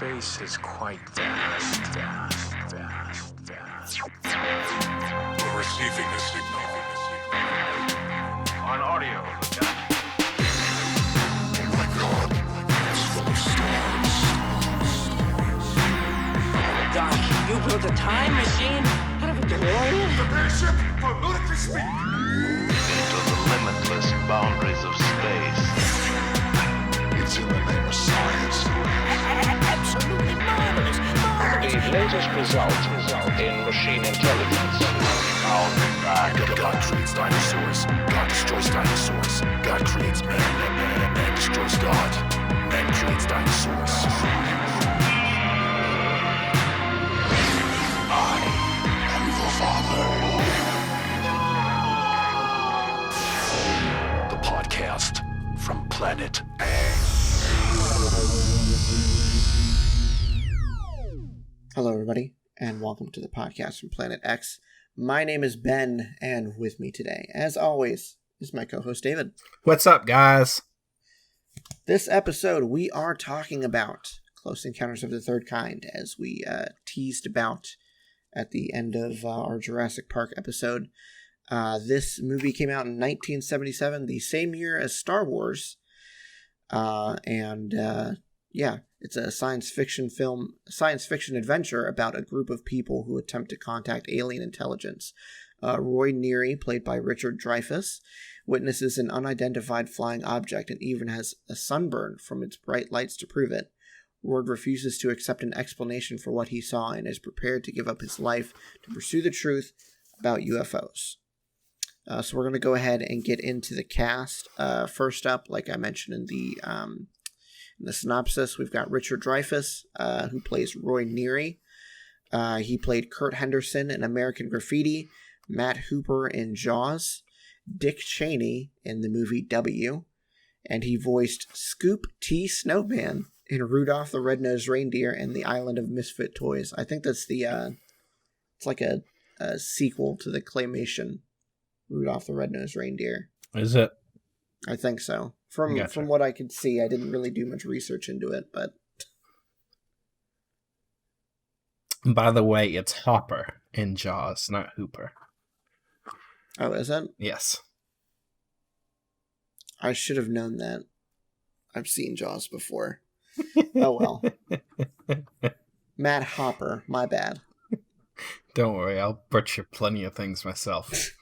Space is quite vast. We're receiving a signal. On audio, Lieutenant. Oh my God, it's full of stars. Doc, you built a time machine out of a DeLorean? Prepare ship for military speed. Into the limitless boundaries of space. It's in the name of science. Absolutely marvelous. The latest results in machine intelligence. God creates dinosaurs. God destroys dinosaurs. God creates man. Man destroys God. Man creates dinosaurs. I am your father. The podcast from Planet X. Hello, everybody, and welcome to the podcast from Planet X. My name is Ben, and with me today, as always, is my co-host David. What's up, guys? This episode, we are talking about Close Encounters of the Third Kind, as we teased about at the end of our Jurassic Park episode. This movie came out in 1977, the same year as Star Wars, it's a science fiction adventure about a group of people who attempt to contact alien intelligence. Roy Neary, played by Richard Dreyfuss, witnesses an unidentified flying object and even has a sunburn from its bright lights to prove it. Ward refuses to accept an explanation for what he saw and is prepared to give up his life to pursue the truth about UFOs. So we're going to go ahead and get into the cast. First up, like I mentioned in the synopsis, we've got Richard Dreyfuss, who plays Roy Neary. He played Kurt Henderson in American Graffiti, Matt Hooper in Jaws, Dick Cheney in the movie W, and he voiced Scoop T. Snowman in Rudolph the Red-Nosed Reindeer and the Island of Misfit Toys. I think that's it's like a sequel to the claymation Rudolph the Red-Nosed Reindeer. Is it? I think so. From what I could see, I didn't really do much research into it, but... By the way, it's Hopper in Jaws, not Hooper. Oh, is it? Yes. I should have known that. I've seen Jaws before. Oh, well. Matt Hopper, my bad. Don't worry, I'll butcher plenty of things myself.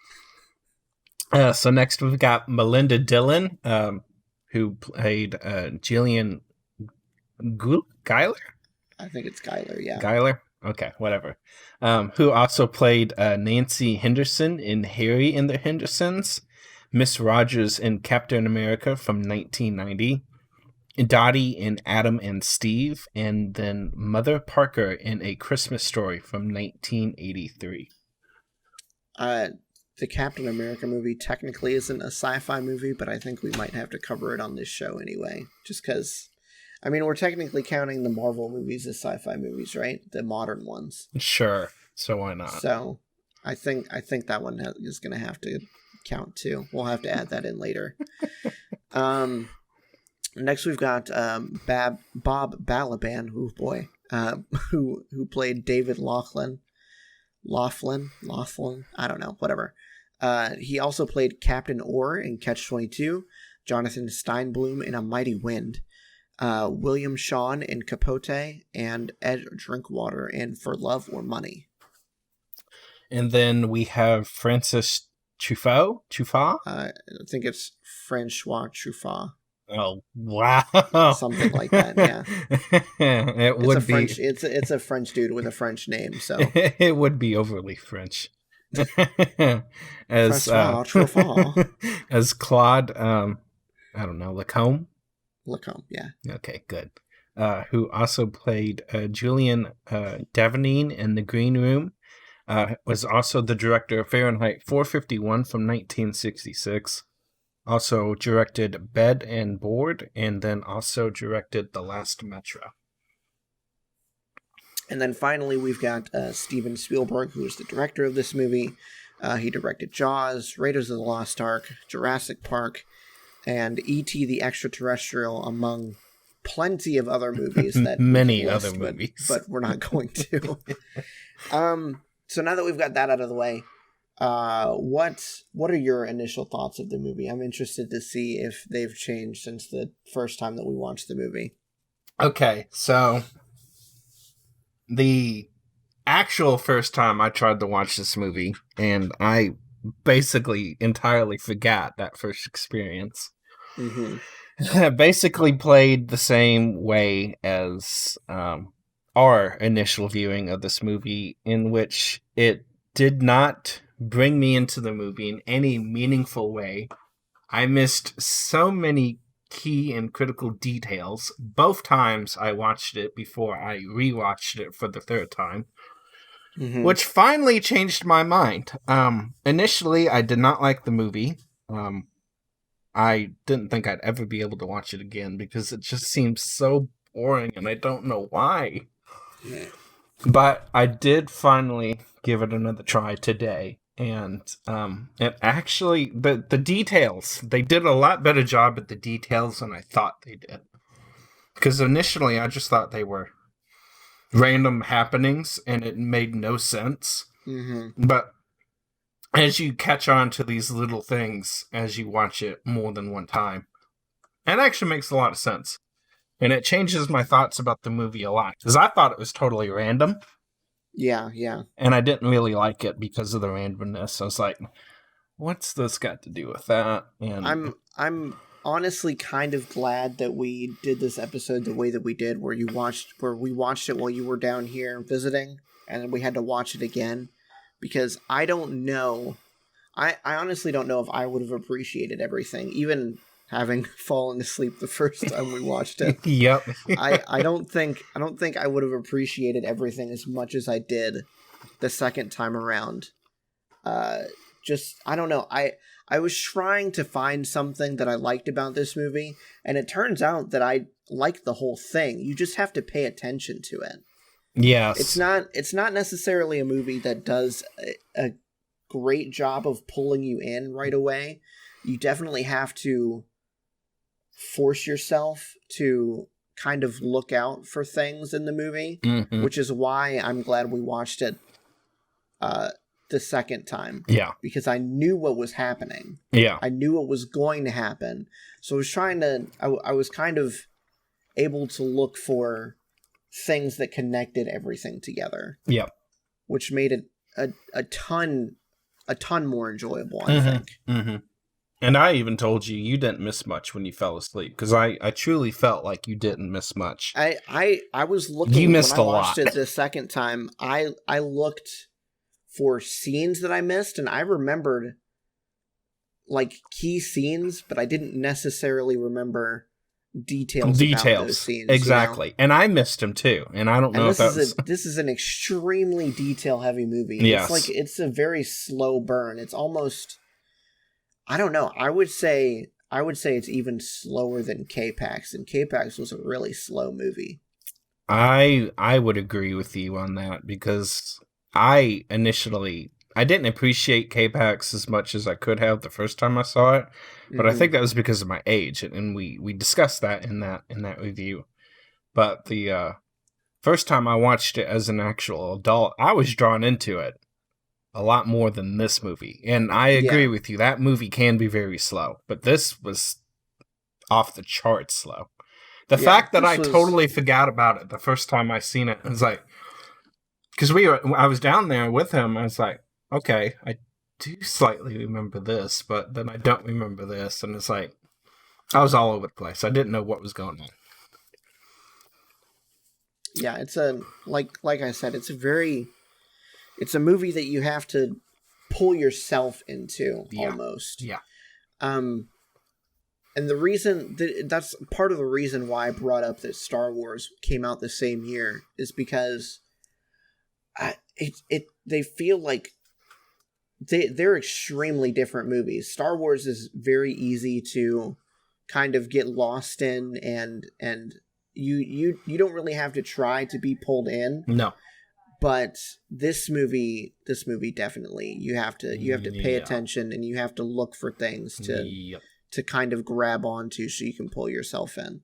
So next we've got Melinda Dillon, who played Jillian Guyler? I think it's Guyler, yeah. Guyler? Okay, whatever. Who also played Nancy Henderson in Harry and the Hendersons, Miss Rogers in Captain America from 1990, Dottie in Adam and Steve, and then Mother Parker in A Christmas Story from 1983. The Captain America movie technically isn't a sci-fi movie, but I think we might have to cover it on this show anyway. Just because, I mean, we're technically counting the Marvel movies as sci-fi movies, right? The modern ones. Sure. So why not? So I think that one is going to have to count too. We'll have to add that in later. Next we've got Bob Balaban, who played David Laughlin, I don't know, whatever. He also played Captain Orr in Catch-22, Jonathan Steinblum in A Mighty Wind, William Shawn in Capote, and Ed Drinkwater in For Love or Money. And then we have Francis Truffaut? I think it's Francois Truffaut. Oh, wow. Something like that, yeah. It's a French dude with a French name, so. It would be overly French. As Claude, I don't know, Lacombe? Lacombe, yeah. Okay, good. Who also played Julian Davenine in The Green Room. Was also the director of Fahrenheit 451 from 1966. Also directed Bed and Board, and then also directed The Last Metro. And then finally, we've got Steven Spielberg, who is the director of this movie. He directed Jaws, Raiders of the Lost Ark, Jurassic Park, and E.T. the Extraterrestrial, among plenty of other movies that many list, other movies, but we're not going to. So now that we've got that out of the way, what are your initial thoughts of the movie? I'm interested to see if they've changed since the first time that we watched the movie. Okay, so the actual first time I tried to watch this movie, and I basically entirely forgot that first experience. Mm-hmm. Basically played the same way as our initial viewing of this movie, in which it did not bring me into the movie in any meaningful way. I missed so many key and critical details both times I watched it before I rewatched it for the third time, which finally changed my mind. Initially, I did not like the movie. I didn't think I'd ever be able to watch it again because it just seems so boring, and I don't know why. But I did finally give it another try today, and it actually, the details, they did a lot better job at the details than I thought they did. Because initially, I just thought they were random happenings, and it made no sense. But as you catch on to these little things as you watch it more than one time, it actually makes a lot of sense. And it changes my thoughts about the movie a lot. Because I thought it was totally random. Yeah. And I didn't really like it because of the randomness. I was like, what's this got to do with that? And I'm honestly kind of glad that we did this episode the way that we did, where we watched it while you were down here visiting, and then we had to watch it again. Because I don't know, I honestly don't know if I would have appreciated everything, even having fallen asleep the first time we watched it. Yep. I don't think I would have appreciated everything as much as I did the second time around. I don't know. I was trying to find something that I liked about this movie, and it turns out that I like the whole thing. You just have to pay attention to it. Yes. It's not necessarily a movie that does a great job of pulling you in right away. You definitely have to force yourself to kind of look out for things in the movie, which is why I'm glad we watched it the second time. Yeah. Because I knew what was happening. Yeah. I knew what was going to happen. So I was kind of able to look for things that connected everything together. Yep. Which made it a ton more enjoyable, I think. And I even told you didn't miss much when you fell asleep, because I truly felt like you didn't miss much. I was looking. You missed when I a watched lot. it the second time. I looked for scenes that I missed, and I remembered like key scenes, but I didn't necessarily remember details about those scenes. Exactly. You know? And I missed them too, and I don't know if this is an extremely detail heavy movie. Yes. It's a very slow burn. It's almost, I don't know, I would say it's even slower than K-Pax, and K-Pax was a really slow movie. I would agree with you on that, because I didn't appreciate K-Pax as much as I could have the first time I saw it, but I think that was because of my age, and we discussed that in that review. But the first time I watched it as an actual adult, I was drawn into it a lot more than this movie. And I agree with you, that movie can be very slow, but this was off the charts slow. The fact that I totally forgot about it the first time I seen it, was like, because I was down there with him, I was like, okay, I do slightly remember this, but then I don't remember this, and it's like, I was all over the place. I didn't know what was going on. Yeah, it's like I said, it's a movie that you have to pull yourself into, almost. Yeah. And the reason that's part of the reason why I brought up that Star Wars came out the same year is because they feel like they're extremely different movies. Star Wars is very easy to kind of get lost in, and you don't really have to try to be pulled in. No. But this movie definitely, you have to pay attention, and you have to look for things to kind of grab onto so you can pull yourself in.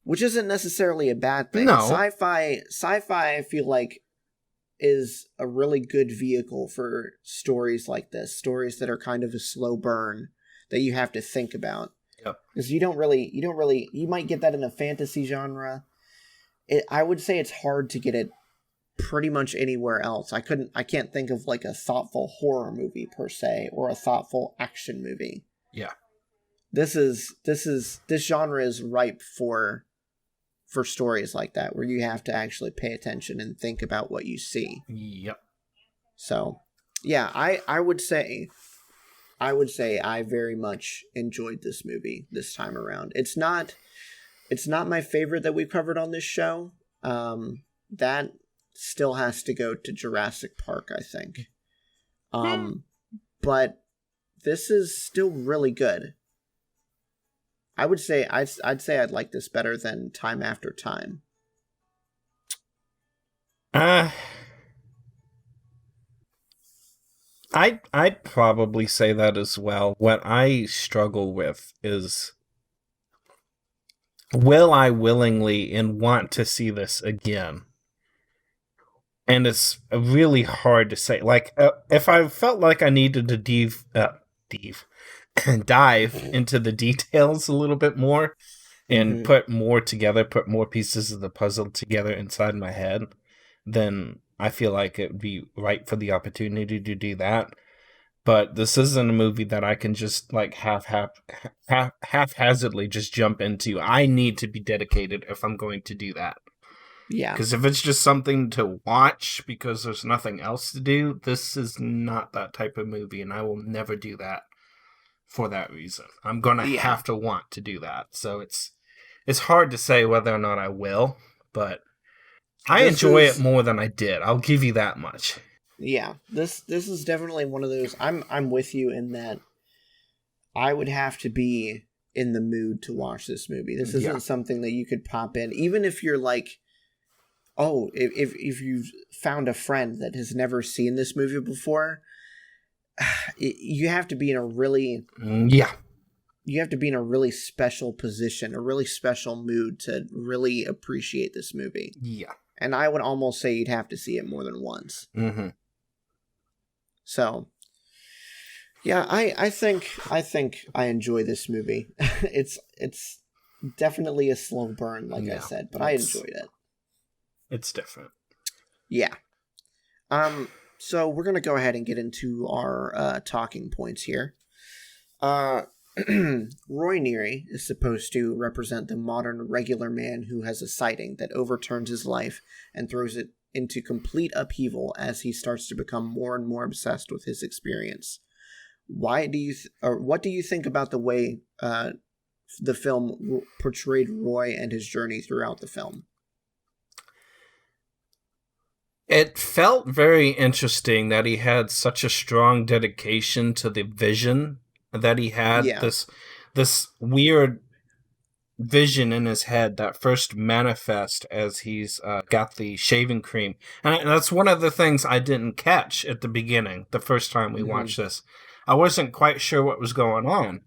which isn't necessarily a bad thing. No. Sci-fi, I feel like, is a really good vehicle for stories like this, stories that are kind of a slow burn that you have to think about. Yep. Because you might get that in a fantasy genre. I would say it's hard to get it pretty much anywhere else. I can't think of like a thoughtful horror movie per se, or a thoughtful action movie. Yeah. This genre is ripe for stories like that, where you have to actually pay attention and think about what you see. Yep. So, yeah, I would say I very much enjoyed this movie this time around. It's not my favorite that we've covered on this show. That still has to go to Jurassic Park, I think. But this is still really good. I would say I'd say I'd like this better than Time After Time. I'd probably say that as well. What I struggle with is, will I willingly and want to see this again? And it's really hard to say. Like, if I felt like I needed to dive into the details a little bit more and put more pieces of the puzzle together inside my head, then I feel like it would be right for the opportunity to do that. But this isn't a movie that I can just like haphazardly just jump into. I need to be dedicated if I'm going to do that. Yeah. Because if it's just something to watch because there's nothing else to do, this is not that type of movie, and I will never do that for that reason. I'm going to have to want to do that. So it's hard to say whether or not I will, but I enjoy it more than I did. I'll give you that much. Yeah. This is definitely one of those. I'm with you in that I would have to be in the mood to watch this movie. This isn't something that you could pop in, even if you're like, oh, if you've found a friend that has never seen this movie before, you have to be in a really you have to be in a really special position, a really special mood to really appreciate this movie. Yeah. And I would almost say you'd have to see it more than once. Mm-hmm. So, yeah, I think I enjoy this movie. It's definitely a slow burn, like I said, but I enjoyed it. It's different. Yeah. So we're going to go ahead and get into our talking points here. Roy Neary is supposed to represent the modern regular man who has a sighting that overturns his life and throws it into complete upheaval as he starts to become more and more obsessed with his experience. What do you think about the way the film portrayed Roy and his journey throughout the film? It felt very interesting that he had such a strong dedication to the vision that he had. This weird vision in his head that first manifests as he's got the shaving cream. And that's one of the things I didn't catch at the beginning, the first time we watched this. I wasn't quite sure what was going on.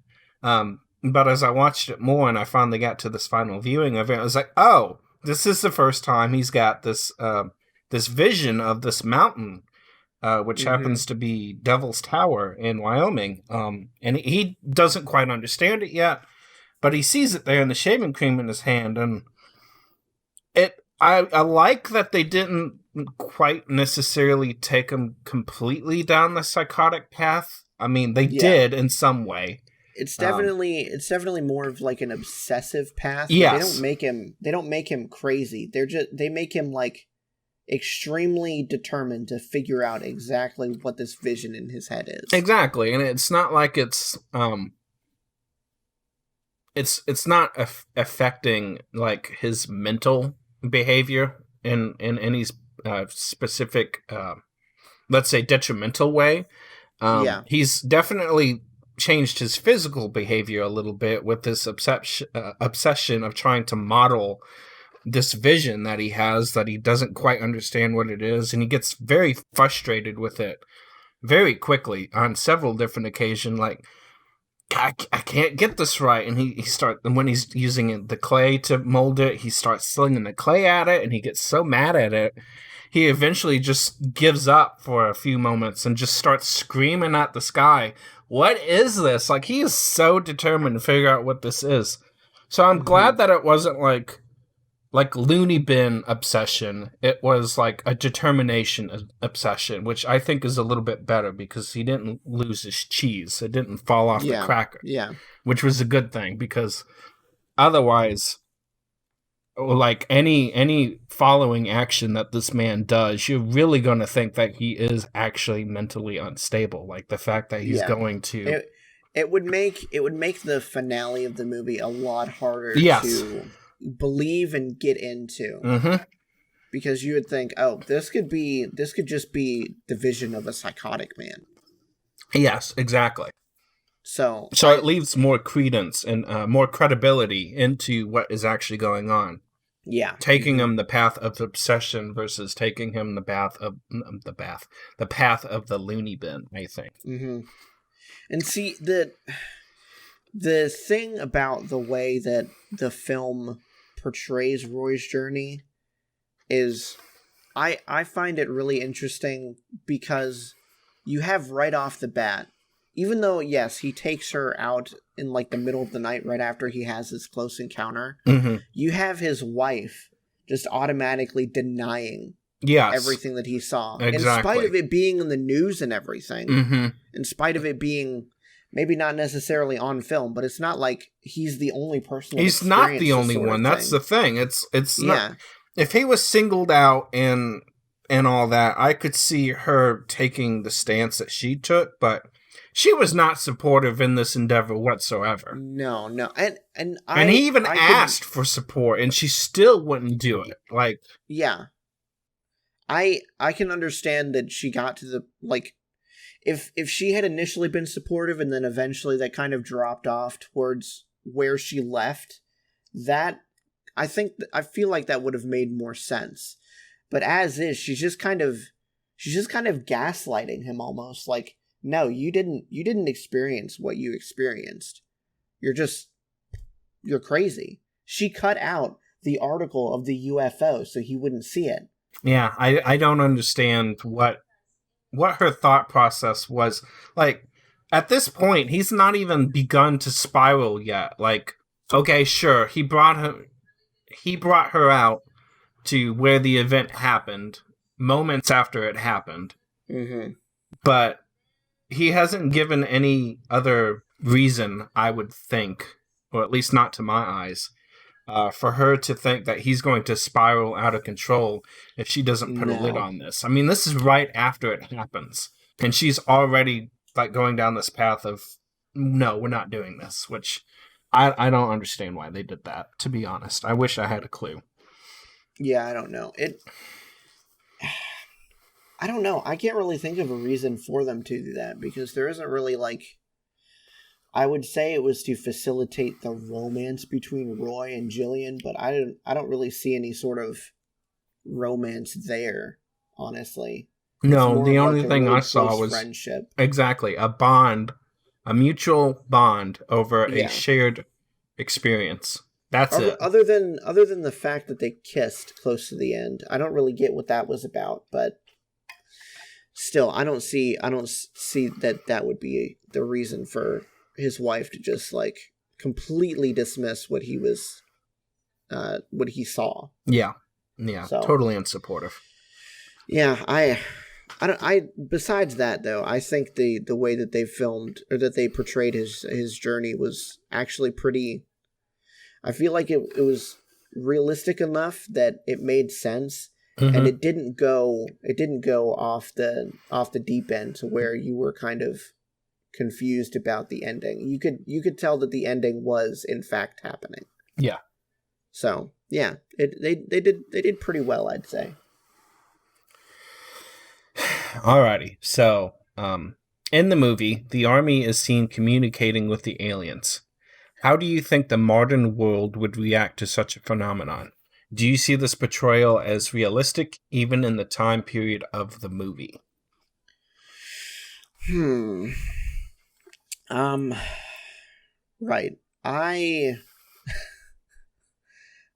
But as I watched it more and I finally got to this final viewing of it, I was like, oh, this is the first time he's got this this vision of this mountain, which happens to be Devil's Tower in Wyoming. And he doesn't quite understand it yet, but he sees it there in the shaving cream in his hand. And I like that they didn't quite necessarily take him completely down the psychotic path. I mean, they did in some way. It's definitely more of like an obsessive path. Yes. They don't make him crazy. They make him like extremely determined to figure out exactly what this vision in his head is. Exactly. And it's not like it's not affecting like his mental behavior in any specific let's say detrimental way. He's definitely changed his physical behavior a little bit with this obsession of trying to model this vision that he has that he doesn't quite understand what it is, and he gets very frustrated with it very quickly on several different occasions. Like I can't get this right. And and when he's using the clay to mold it, he starts slinging the clay at it, and he gets so mad at it, he eventually just gives up for a few moments and just starts screaming at the sky. What is this? Like, he is so determined to figure out what this is. So I'm glad that it wasn't like loony bin obsession. It was like a determination obsession, which I think is a little bit better because he didn't lose his cheese. It didn't fall off the cracker. Yeah. Which was a good thing, because otherwise, like any following action that this man does, you're really going to think that he is actually mentally unstable. Like the fact that he's going to... It would make the finale of the movie a lot harder to believe and get into, because you would think, oh, this could just be the vision of a psychotic man. Yes, exactly. So it leaves more credence and more credibility into what is actually going on. Yeah, taking him the path of obsession versus taking him the path of the loony bin, I think. And see, the thing about the way that the film portrays Roy's journey is, I find it really interesting, because you have right off the bat, even though, yes, he takes her out in like the middle of the night right after he has his close encounter, you have his wife just automatically denying everything that he saw. Exactly. In spite of it being in the news and everything, in spite of it being maybe not necessarily on film, but it's not like he's the only person. He's not the only one. That's the thing. It's not. If he was singled out and all that, I could see her taking the stance that she took, but she was not supportive in this endeavor whatsoever. No. And he even asked for support, and she still wouldn't do it. Like, yeah. I can understand that she got to the, like, if she had initially been supportive and then eventually that kind of dropped off towards where she left, that I feel like that would have made more sense. But as is, she's just kind of gaslighting him almost, like, no, you didn't experience what you experienced. You're crazy. She cut out the article of the UFO so he wouldn't see it. Yeah, I don't understand what her thought process was. Like, at this point, he's not even begun to spiral yet. Like, okay, sure, he brought her out to where the event happened moments after it happened. But he hasn't given any other reason, I would think, or at least not to my eyes, for her to think that he's going to spiral out of control if she doesn't put a lid on this. I mean, this is right after it happens, and she's already like going down this path of, no, we're not doing this, which I don't understand why they did that, to be honest. I wish I had a clue. Yeah, I don't know. I don't know. I can't really think of a reason for them to do that, because there isn't really, like... I would say it was to facilitate the romance between Roy and Jillian, but I don't really see any sort of romance there, honestly. No, the only thing I saw was friendship. Exactly, a bond, a mutual bond over a shared experience. That's it. Other than the fact that they kissed close to the end, I don't really get what that was about, but still, I don't see that would be the reason for his wife to just like completely dismiss what he saw. Yeah, so, totally unsupportive. Yeah, besides that though, I think the way that they filmed or that they portrayed his journey was actually pretty. I feel like it was realistic enough that it made sense, and it didn't go off the deep end to where you were kind of confused about the ending. You could tell that the ending was in fact happening. Yeah. So yeah, they did pretty well, I'd say. Alrighty, so in the movie, the army is seen communicating with the aliens. How do you think the modern world would react to such a phenomenon? Do you see this portrayal as realistic, even in the time period of the movie? Right. I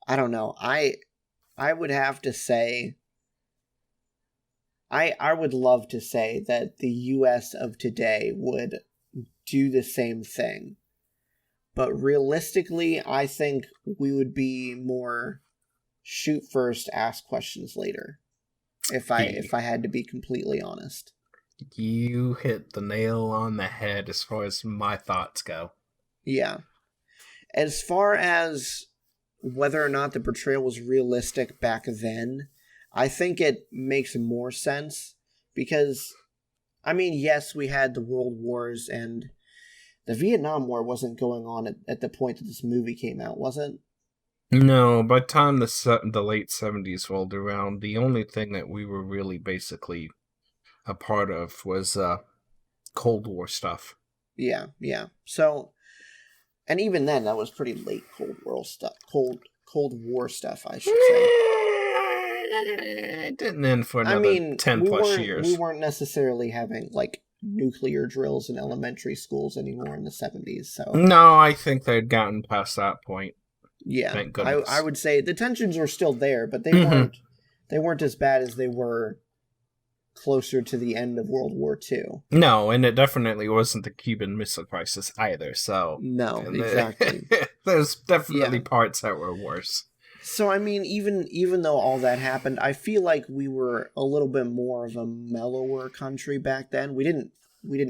don't know. I would have to say I would love to say that the US of today would do the same thing. But realistically, I think we would be more shoot first, ask questions later. If I had to be completely honest. You hit the nail on the head as far as my thoughts go. Yeah. As far as whether or not the portrayal was realistic back then, I think it makes more sense because, I mean, yes, we had the World Wars and the Vietnam War wasn't going on at the point that this movie came out, was it? No, by the time the late 70s rolled around, the only thing that we were really basically a part of was Cold War stuff. Yeah. So, and even then, that was pretty late Cold War stuff, I should say. It didn't end for another 10 plus years. We weren't necessarily having, like, nuclear drills in elementary schools anymore in the 70s, so... No, I think they'd gotten past that point. Yeah, thank goodness. I would say the tensions were still there, but they weren't as bad as they were closer to the end of World War II. No, and it definitely wasn't the Cuban Missile Crisis either, so... No, exactly. There's definitely parts that were worse. So, I mean, even though all that happened, I feel like we were a little bit more of a mellower country back then. We didn't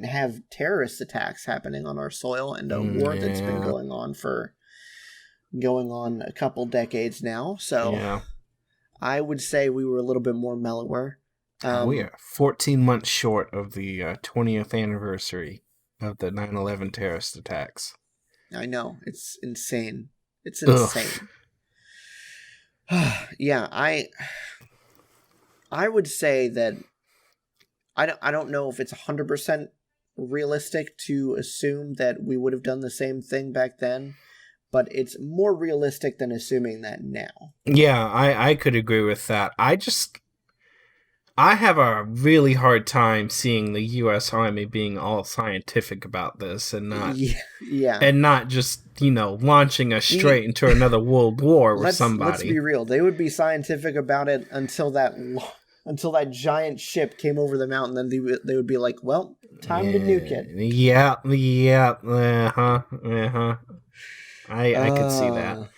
have terrorist attacks happening on our soil and a war that's been going on a couple decades now. So, I would say we were a little bit more mellower. We are 14 months short of the 20th anniversary of the 9/11 terrorist attacks. I know. It's insane. It's insane. Yeah, I would say that I don't know if it's 100% realistic to assume that we would have done the same thing back then, but it's more realistic than assuming that now. Yeah, I could agree with that. I have a really hard time seeing the U.S. Army being all scientific about this and not and not just, launching us straight into another world war with somebody. Let's be real. They would be scientific about it until that giant ship came over the mountain. Then they would be like, well, time to nuke it. Yeah, I could see that.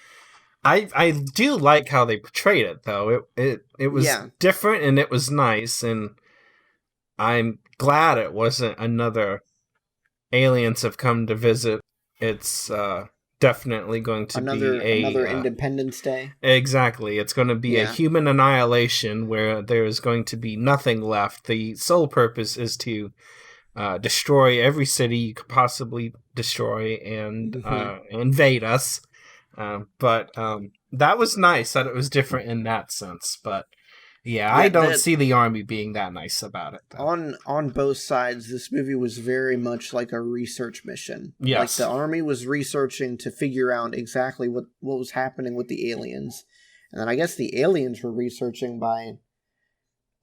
I do like how they portrayed it, though. It was different and it was nice, and I'm glad it wasn't another aliens have come to visit. It's definitely going to be another Independence Day. Exactly. It's going to be a human annihilation where there is going to be nothing left. The sole purpose is to destroy every city you could possibly destroy and invade us. But that was nice that it was different in that sense. But I don't see the army being that nice about it, though. On both sides, this movie was very much like a research mission. Yes. Like the army was researching to figure out exactly what was happening with the aliens. And then I guess the aliens were researching by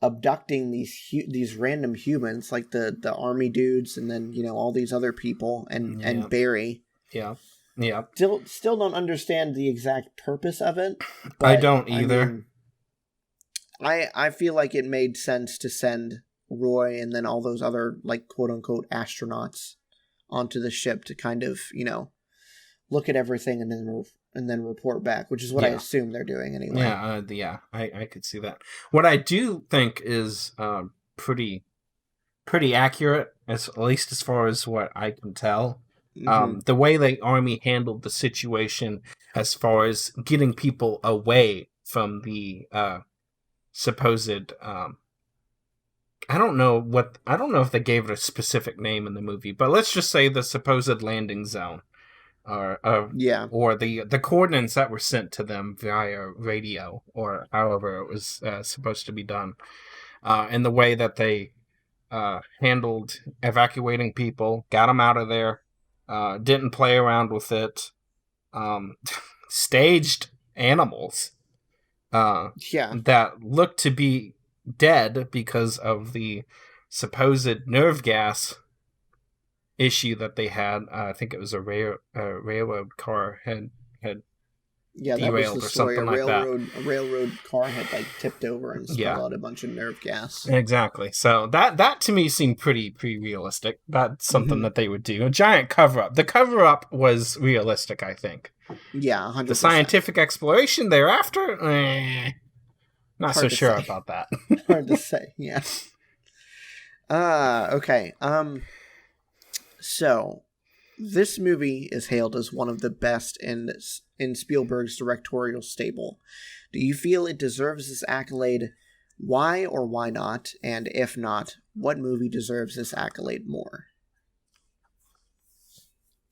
abducting these random humans, like the army dudes, and then all these other people, and Barry. Yeah. Still don't understand the exact purpose of it. But, I don't either. I feel like it made sense to send Roy and then all those other, like, quote unquote astronauts onto the ship to kind of look at everything and then report back, which is what I assume they're doing anyway. I could see that. What I do think is pretty accurate, at least as far as what I can tell. The way the army handled the situation as far as getting people away from the supposed I don't know if they gave it a specific name in the movie, but let's just say the supposed landing zone or the coordinates that were sent to them via radio or however it was supposed to be done, and the way that they handled evacuating people, got them out of there. Didn't play around with it. Staged animals that looked to be dead because of the supposed nerve gas issue that they had. I think it was a railroad car had Yeah, that was derailed the or story. something like that. A railroad car had like tipped over and spilled out a bunch of nerve gas. Exactly. So that to me seemed pretty realistic. That's something that they would do. A giant cover up. The cover up was realistic, I think. Yeah, 100%. The scientific exploration thereafter, not so sure about that. Hard to say. Yeah. Okay. So this movie is hailed as one of the best in Spielberg's directorial stable. Do you feel it deserves this accolade? Why or why not? And if not, what movie deserves this accolade more?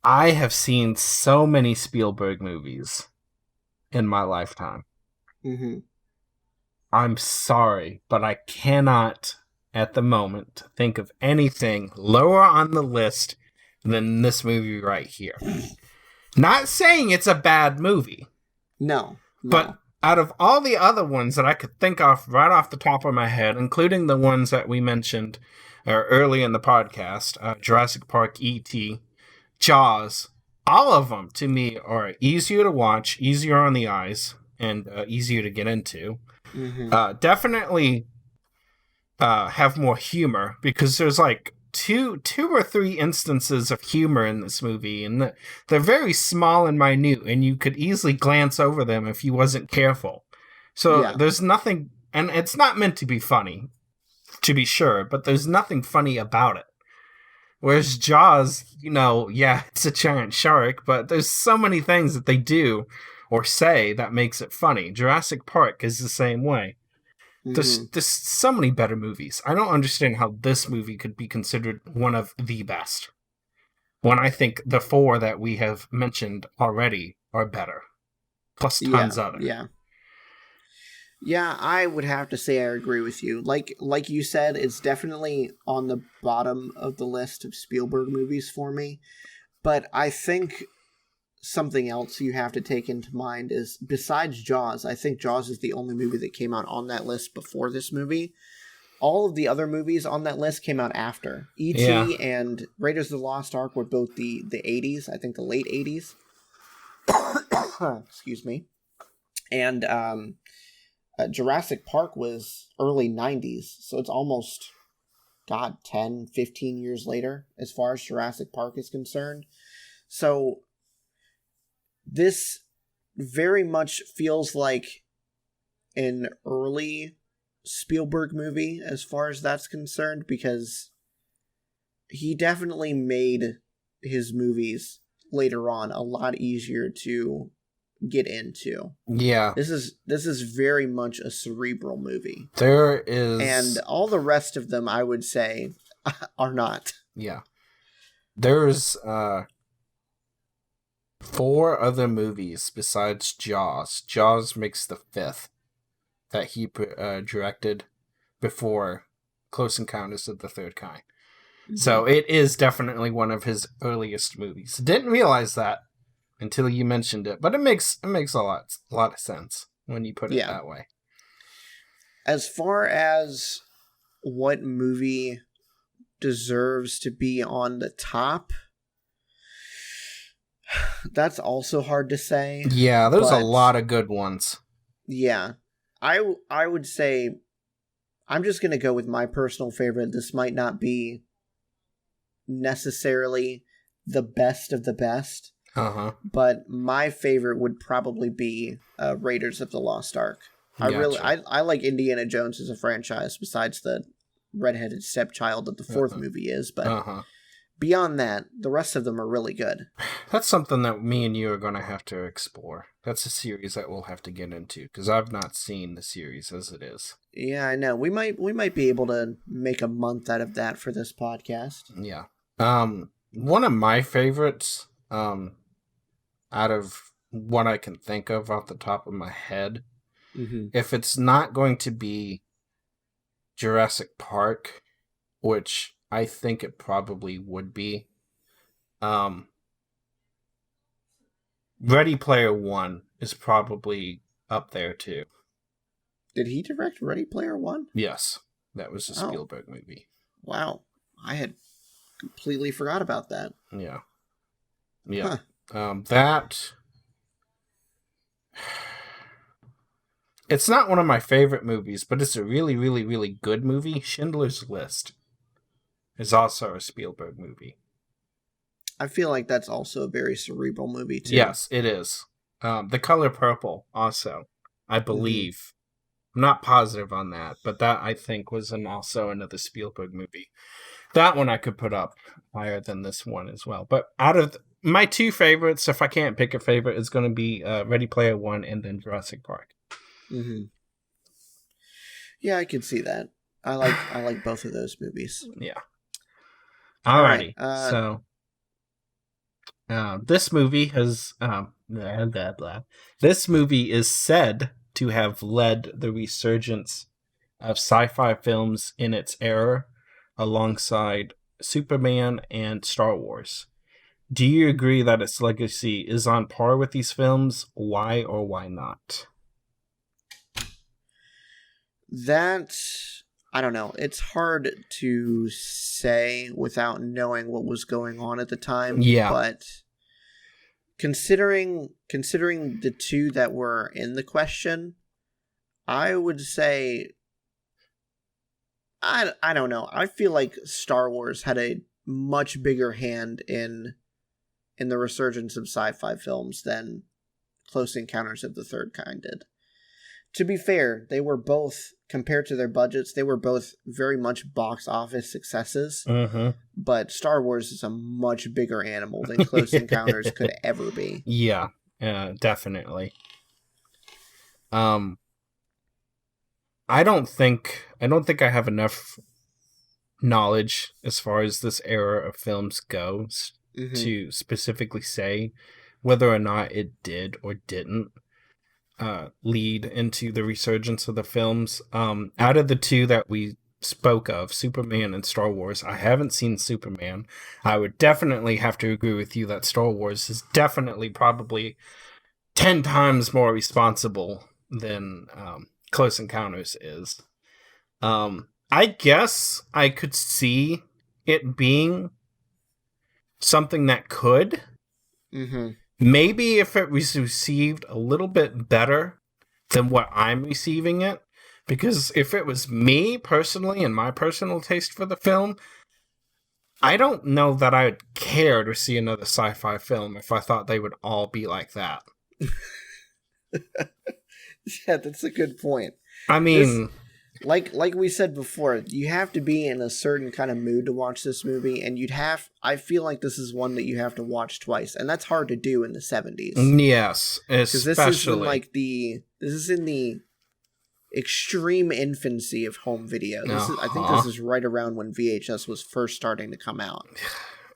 I have seen so many Spielberg movies in my lifetime. Mm-hmm. I'm sorry, but I cannot, at the moment, think of anything lower on the list than this movie right here. Not saying it's a bad movie. No. But out of all the other ones that I could think of right off the top of my head, including the ones that we mentioned early in the podcast, Jurassic Park, E.T., Jaws, all of them to me are easier to watch, easier on the eyes, and easier to get into. Mm-hmm. Definitely have more humor, because there's like two or three instances of humor in this movie, and they're very small and minute, and you could easily glance over them if you wasn't careful. So there's nothing, and it's not meant to be funny, to be sure, but there's nothing funny about it. Whereas Jaws, it's a giant shark, but there's so many things that they do or say that makes it funny. Jurassic Park is the same way. There's so many better movies. I don't understand how this movie could be considered one of the best, when I think the four that we have mentioned already are better, plus tons other. Yeah, I would have to say I agree with you. Like you said, it's definitely on the bottom of the list of Spielberg movies for me. But I think something else you have to take into mind is, besides Jaws, I think Jaws is the only movie that came out on that list before this movie. All of the other movies on that list came out after. E.T. and Raiders of the Lost Ark were both the 80s, I think the late 80s. Excuse me. And Jurassic Park was early 90s, so it's almost, 10, 15 years later as far as Jurassic Park is concerned. So this very much feels like an early Spielberg movie as far as that's concerned, because he definitely made his movies later on a lot easier to get into. Yeah. This is very much a cerebral movie. There is... And all the rest of them, I would say, are not. Yeah. There's 4 other movies besides Jaws. Jaws makes the 5th that he directed before Close Encounters of the Third Kind. Mm-hmm. So it is definitely one of his earliest movies. Didn't realize that until you mentioned it, but it makes a lot of sense when you put it that way. As far as what movie deserves to be on the top, that's also hard to say. Yeah, there's a lot of good ones. Yeah. I would say, I'm just going to go with my personal favorite. This might not be necessarily the best of the best, but my favorite would probably be Raiders of the Lost Ark. Gotcha. I like Indiana Jones as a franchise, besides the redheaded stepchild that the 4th movie is, but beyond that, the rest of them are really good. That's something that me and you are going to have to explore. That's a series that we'll have to get into, because I've not seen the series as it is. Yeah, I know. We might be able to make a month out of that for this podcast. Yeah. One of my favorites, out of what I can think of off the top of my head, if it's not going to be Jurassic Park, which I think it probably would be, Ready Player One is probably up there too. Did he direct Ready Player One? Yes, that was a Spielberg movie. Wow, I had Completely forgot about that. Yeah. Yeah. Huh. That... It's not one of my favorite movies, but it's a really, really, really good movie. Schindler's List is also a Spielberg movie. I feel like that's also a very cerebral movie, too. Yes, it is. The Color Purple, also, I believe. I'm not positive on that, but that, I think, was also another Spielberg movie. That one I could put up higher than this one as well. But out of my two favorites, if I can't pick a favorite, it's going to be Ready Player One and then Jurassic Park. Mm-hmm. Yeah, I can see that. I like both of those movies. Yeah. Alrighty. Right, So this movie has this movie is said to have led the resurgence of sci-fi films in its era, alongside Superman and Star Wars. Do you agree that its legacy is on par with these films? Why or why not? That, I don't know. It's hard to say without knowing what was going on at the time. Yeah. But considering the two that were in the question, I would say, I don't know. I feel like Star Wars had a much bigger hand in the resurgence of sci-fi films than Close Encounters of the Third Kind did. To be fair, they were both, compared to their budgets, they were both very much box office successes. Mm-hmm. But Star Wars is a much bigger animal than Close Encounters could ever be. Yeah, definitely. I don't think I have enough knowledge as far as this era of films goes to specifically say whether or not it did or didn't lead into the resurgence of the films. Out of the two that we spoke of, Superman and Star Wars, I haven't seen Superman. I would definitely have to agree with you that Star Wars is definitely probably 10 times more responsible than Close Encounters is. I guess I could see it being something that could. Maybe if it was received a little bit better than what I'm receiving it. Because if it was me personally and my personal taste for the film, I don't know that I would care to see another sci-fi film if I thought they would all be like that. Yeah, that's a good point. I mean... Like we said before, you have to be in a certain kind of mood to watch this movie, and I feel like this is one that you have to watch twice, and that's hard to do in the 70s. Yes, especially. This is in the extreme infancy of home video. I think this is right around when VHS was first starting to come out.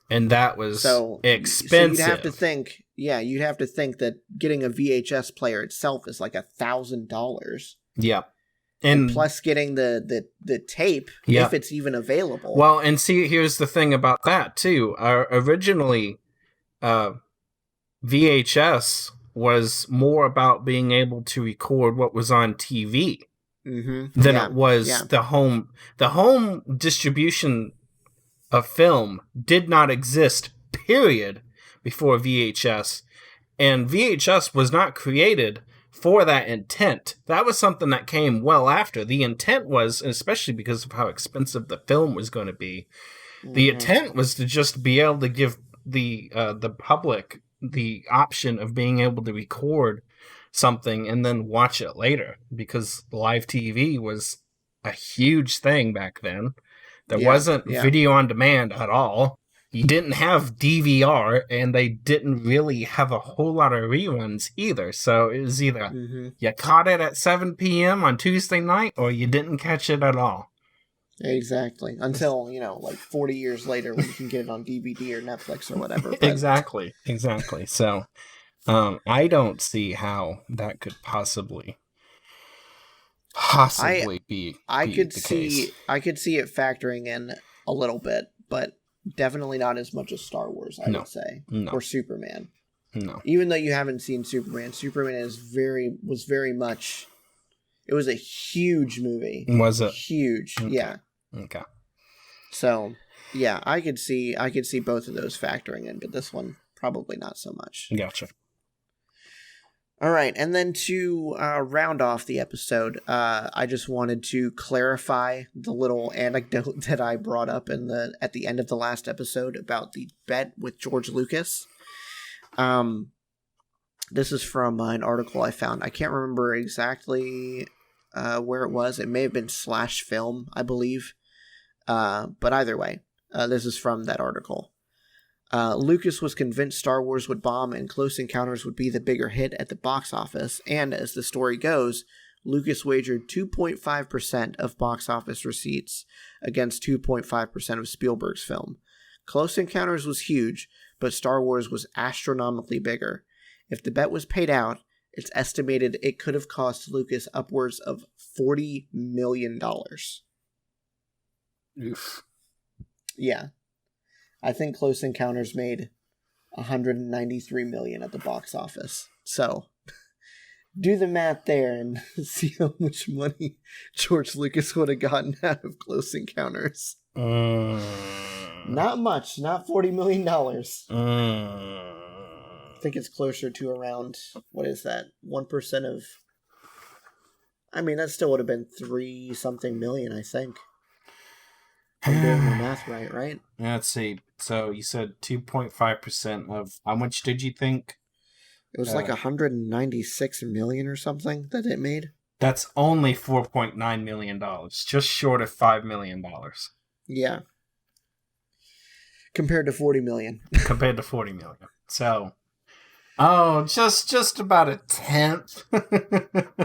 And that was expensive. So you'd have to think that getting a VHS player itself is like $1,000. Yeah. And plus getting the tape, if it's even available. Well, and see, here's the thing about that, too. Originally, VHS was more about being able to record what was on TV than it was the home. The home distribution of film did not exist, period, before VHS. And VHS was not created for that intent. That was something that came well after. The intent was, especially because of how expensive the film was going to be, the intent was to just be able to give the public the option of being able to record something and then watch it later, because live TV was a huge thing back then. There wasn't video on demand at all. You didn't have DVR, and they didn't really have a whole lot of reruns either. So it was either you caught it at 7 p.m. on Tuesday night, or you didn't catch it at all. Exactly. Until, like 40 years later when you can get it on DVD or Netflix or whatever. But... Exactly. So I don't see how that could possibly be the case. I could see it factoring in a little bit, but definitely not as much as Star Wars, I would say. No. Or Superman. No. Even though you haven't seen Superman was very much... It was a huge movie. Was it? Huge, okay. yeah. Okay. So, Yeah, I could see both of those factoring in, but this one probably not so much. Gotcha. All right, and then to round off the episode, I just wanted to clarify the little anecdote that I brought up at the end of the last episode about the bet with George Lucas. This is from an article I found. I can't remember exactly where it was. It may have been /film, I believe. But either way, this is from that article. Lucas was convinced Star Wars would bomb and Close Encounters would be the bigger hit at the box office, and as the story goes, Lucas wagered 2.5% of box office receipts against 2.5% of Spielberg's film. Close Encounters was huge, but Star Wars was astronomically bigger. If the bet was paid out, it's estimated it could have cost Lucas upwards of $40 million. Oof. Yeah. I think Close Encounters made $193 million at the box office. So, do the math there and see how much money George Lucas would have gotten out of Close Encounters. Not much. Not $40 million. I think it's closer to around, what is that? 1% of... I mean, that still would have been 3-something million, I think. I'm doing my math right? Let's see. So you said 2.5% of how much did you think? It was like 196 million or something that it made. That's only $4.9 million, just short of $5 million. Yeah. Compared to 40 million. Compared to 40 million. So, just about a tenth.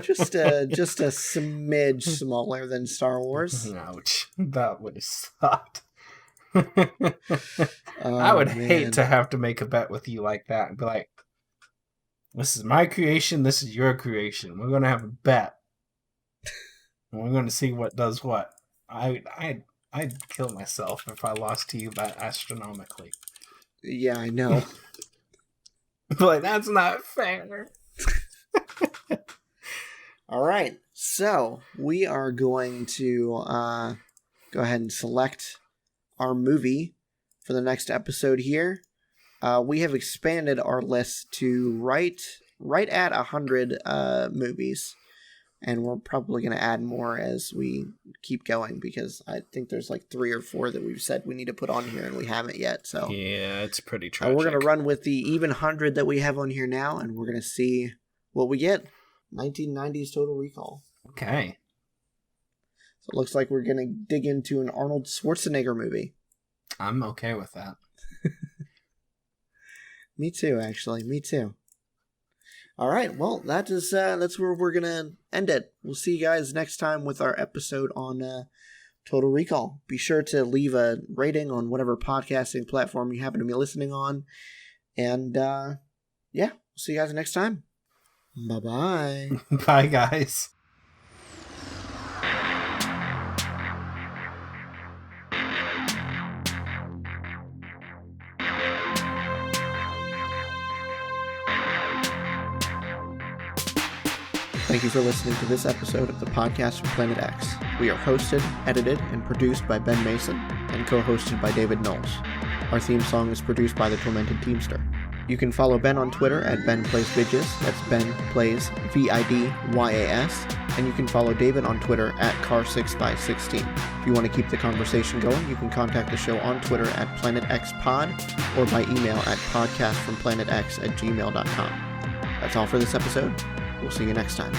just a smidge smaller than Star Wars. Ouch. That would have sucked. I would hate to have to make a bet with you like that and be like, this is my creation, this is your creation. We're going to have a bet. And we're going to see what does what. I'd kill myself if I lost to you that astronomically. Yeah, I know. Like, that's not fair. All right. So, we are going to go ahead and select our movie for the next episode here. We have expanded our list to right at 100 movies. And we're probably going to add more as we keep going because I think there's like 3 or 4 that we've said we need to put on here and we haven't yet. So yeah, it's pretty tragic. We're going to run with the even 100 that we have on here now, and we're going to see what we get. 1990s Total Recall. Okay. So it looks like we're going to dig into an Arnold Schwarzenegger movie. I'm okay with that. Me too, actually. Me too. All right, well, that's where we're going to end it. We'll see you guys next time with our episode on Total Recall. Be sure to leave a rating on whatever podcasting platform you happen to be listening on. And, yeah, we'll see you guys next time. Bye-bye. Bye, guys. Thank you for listening to this episode of the podcast from Planet X. We are hosted, edited, and produced by Ben Mason and co-hosted by David Knowles. Our theme song is produced by the Tormented Teamster. You can follow Ben on Twitter at BenPlaysVidjus, that's Ben Plays VIDYAS, and you can follow David on Twitter at Car6x16. If you want to keep the conversation going, you can contact the show on Twitter at PlanetXPod or by email at podcastfromplanetx@gmail.com. That's all for this episode. We'll see you next time.